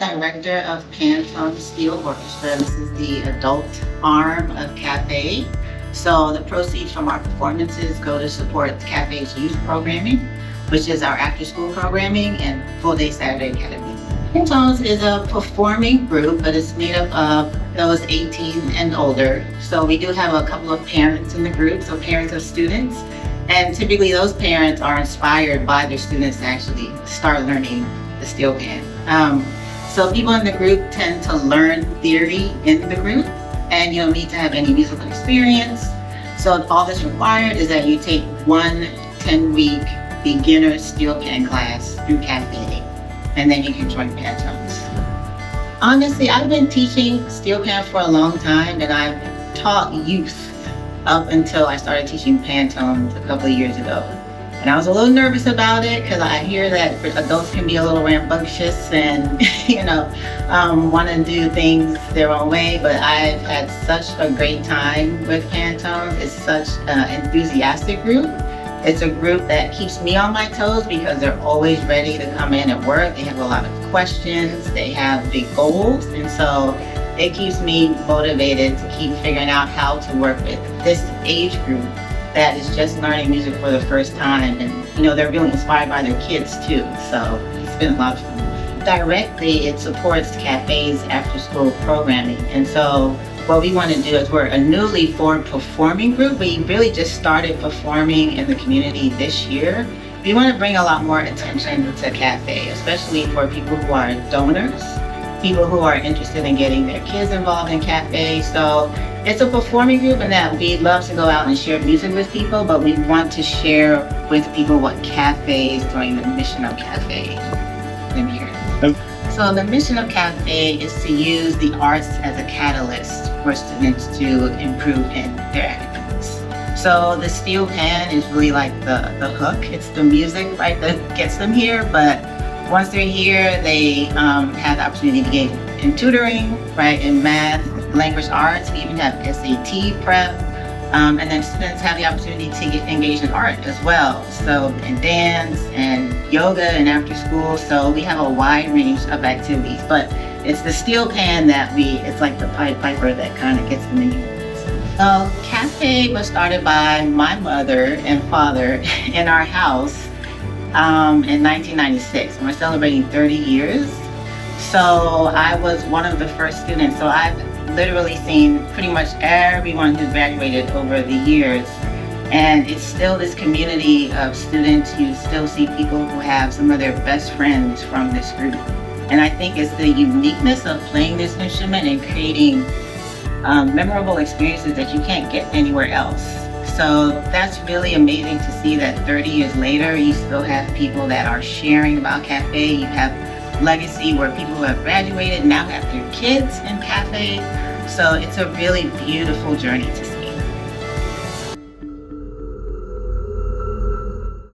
Director of PanTones Steel Orchestra. This is the adult arm of Cafe. So the proceeds from our performances go to support the Cafe's youth programming, which is our after-school programming and full-day Saturday academy. PanTones is a performing group, but it's made up of those 18 and older. So we do have a couple of parents in the group, so parents of students. And typically those parents are inspired by their students to actually start learning the steel pan. So people in the group tend to learn theory in the group, and you don't need to have any musical experience. So all that's required is that you take one 10-week beginner steel pan class through Cafe, and then you can join PanTones. Honestly, I've been teaching steel pan for a long time, and I've taught youth up until I started teaching PanTones a couple of years ago. And I was a little nervous about it because I hear that adults can be a little rambunctious and, want to do things their own way. But I've had such a great time with PanTones. It's such an enthusiastic group. It's a group that keeps me on my toes because they're always ready to come in and work. They have a lot of questions. They have big goals. And so it keeps me motivated to keep figuring out how to work with this age group that is just learning music for the first time. And, they're really inspired by their kids too. So it's been a lot of fun. Directly, it supports Cafe's after-school programming. And so what we want to do is we're a newly formed performing group. We really just started performing in the community this year. We want to bring a lot more attention to Cafe, especially for people who are donors, people who are interested in getting their kids involved in Cafe. So it's a performing group in that we love to go out and share music with people, but we want to share with people what Cafe is doing, the mission of Cafe. Let me hear it. So the mission of Cafe is to use the arts as a catalyst for students to improve in their academics. So the steel pan is really like the hook. It's the music, right, that gets them here, but once they're here, they have the opportunity to get in tutoring, right, in math, language arts. We even have SAT prep, and then students have the opportunity to get engaged in art as well. So in dance and yoga and after school. So we have a wide range of activities, but it's the steel pan that it's like the Pied Piper that kind of gets them in here. So Cafe was started by my mother and father in our house in 1996. We're celebrating 30 years. So I was one of the first students. So I've literally seen pretty much everyone who graduated over the years. And it's still this community of students. You still see people who have some of their best friends from this group. And I think it's the uniqueness of playing this instrument and creating memorable experiences that you can't get anywhere else. So that's really amazing to see that 30 years later, you still have people that are sharing about Cafe. You have legacy where people who have graduated now have their kids in Cafe. So it's a really beautiful journey to see.